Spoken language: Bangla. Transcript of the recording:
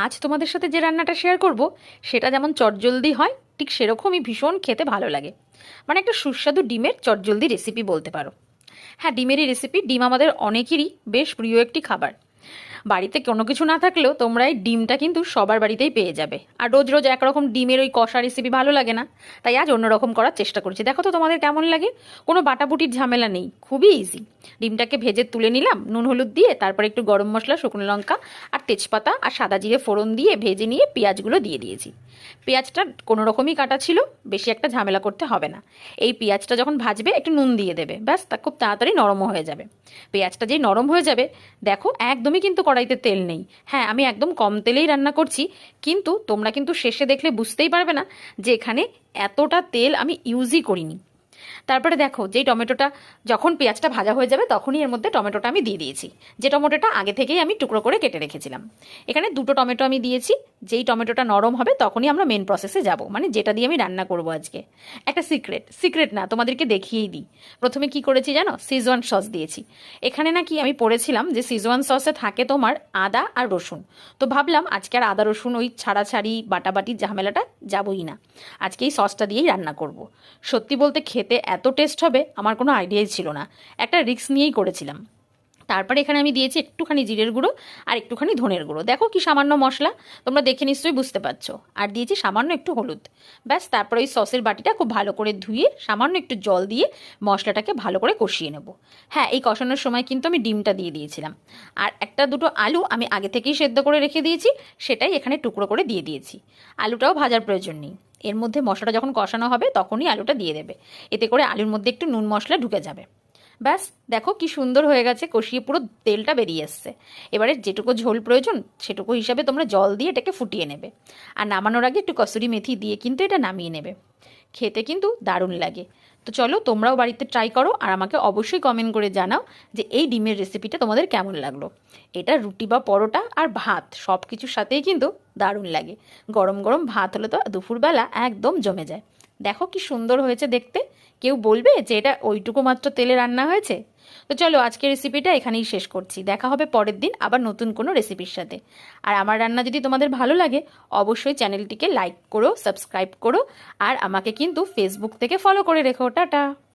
আজ তোমাদের সাথে যে রান্নাটা শেয়ার করব সেটা যেমন চটজলদি হয়, ঠিক সেরকমই ভীষণ খেতে ভালো লাগে। মানে একটা সুস্বাদু ডিমের চটজলদি রেসিপি বলতে পারো। হ্যাঁ, ডিমেরই রেসিপি। ডিম আমাদের অনেকেরই বেশ প্রিয় একটি খাবার। বাড়িতে কোনো কিছু না থাকলেও তোমরা এই ডিমটা কিন্তু সবার বাড়িতেই পেয়ে যাবে। আর রোজ রোজ একরকম ডিমের ওই কষা রেসিপি ভালো লাগে না, তাই আজ অন্যরকম করার চেষ্টা করছি। দেখো তো তোমাদের কেমন লাগে। কোনো বাটাবুটির ঝামেলা নেই, খুবই ইজি। ডিমটাকে ভেজে তুলে নিলাম নুন হলুদ দিয়ে, তারপর একটু গরম মশলা, শুকনো লঙ্কা আর তেজপাতা আর সাদা জিরে ফোড়ন দিয়ে ভেজে নিয়ে পেঁয়াজগুলো দিয়ে দিয়েছি। পেঁয়াজটা কোনো রকমই কাটা ছিল, বেশি একটা ঝামেলা করতে হবে না। এই পেঁয়াজটা যখন ভাজবে একটু নুন দিয়ে দেবে, ব্যাস তা খুব তাড়াতাড়ি নরমও হয়ে যাবে। পেঁয়াজটা যেই নরম হয়ে যাবে, দেখো একদমই কিন্তু কড়াইতে তেল নেই। হ্যাঁ, আমি একদম কম তেলেই রান্না করছি, কিন্তু তোমরা কিন্তু শেষে দেখলে বুঝতেই পারবে না যে এখানে এতটা তেল আমি ইউজই করিনি। তারপরে দেখো, যেই টমেটোটা যখন পেঁয়াজটা ভাজা হয়ে যাবে তখনই এর মধ্যে টমেটোটা আমি দিয়ে দিয়েছি, যে টমেটোটা আগে থেকেই আমি টুকরো করে কেটে রেখেছিলাম। এখানে দুটো টমেটো আমি দিয়েছি। যেই টমেটোটা নরম হবে তখনই আমরা মেন প্রসেসে যাব, মানে যেটা দিয়ে আমি রান্না করব আজকে। একটা সিক্রেট না, তোমাদেরকে দেখিয়েই দিই। প্রথমে কি করেছি জানো? সিজওয়ান সস দিয়েছি। এখানে নাকি আমি পড়েছিলাম যে সিজওয়ান সসে থাকে তোমার আদা আর রসুন। তো ভাবলাম আজকে আর আদা রসুন ওই ছাড়াছাড়ি বাটাবাটির ঝামেলাটা যাবই না, আজকে এই সসটা দিয়েই রান্না করব। সত্যি বলতে খেতে এত টেস্ট হবে আমার কোনো আইডিয়াই ছিল না, একটা রিস্ক নিয়েই করেছিলাম। তারপরে এখানে আমি দিয়েছি একটুখানি জিরের গুঁড়ো আর একটুখানি ধনের গুঁড়ো। দেখো কি সামান্য মশলা, তোমরা দেখে নিশ্চয়ই বুঝতে পারছো। আর দিয়েছি সামান্য একটু হলুদ, ব্যাস। তারপরে ওই সসের বাটিটা খুব ভালো করে ধুয়ে সামান্য একটু জল দিয়ে মশলাটাকে ভালো করে কষিয়ে নেব। হ্যাঁ, এই কষানোর সময় কিন্তু আমি ডিমটা দিয়ে দিয়েছিলাম। আর একটা দুটো আলু আমি আগে থেকেই সেদ্ধ করে রেখে দিয়েছি, সেটাই এখানে টুকরো করে দিয়ে দিয়েছি। আলুটাও ভাজার প্রয়োজন নেই, এর মধ্যে মশলাটা যখন কষানো হবে তখনই আলুটা দিয়ে দেবে, এতে করে আলুর মধ্যে একটু নুন মশলা ঢুকে যাবে। ব্যাস, দেখো কি সুন্দর হয়ে গেছে, কষিয়ে পুরো তেলটা বেরিয়ে এসছে। এবারে যেটুকু ঝোল প্রয়োজন সেটুকু হিসাবে তোমরা জল দিয়ে এটাকে ফুটিয়ে নেবে। আর নামানোর আগে একটু কসুরি মেথি দিয়ে কিন্তু এটা নামিয়ে নেবে। খেতে কিন্তু দারুণ লাগে। তো চলো তোমরাও বাড়িতে ট্রাই করো, আর আমাকে অবশ্যই কমেন্ট করে জানাও যে এই ডিমের রেসিপিটা তোমাদের কেমন লাগলো। এটা রুটি বা পরোটা আর ভাত সব কিছুর সাথেই কিন্তু দারুণ লাগে। গরম গরম ভাত হলে তো দুপুরবেলা একদম জমে যায়। দেখো কি সুন্দর হয়েছে দেখতে। কেউ বলবে যে এটা ওইটুকু মাত্র তেলে রান্না হয়েছে? তো চলো আজকের রেসিপিটা এখানেই শেষ করছি। দেখা হবে পরের দিন আবার নতুন কোনো রেসিপির সাথে। আর আমার রান্না যদি তোমাদের ভালো লাগে অবশ্যই চ্যানেলটিকে লাইক করো, সাবস্ক্রাইব করো, আর আমাকে কিন্তু ফেসবুক থেকে ফলো করে রেখো। টাটা।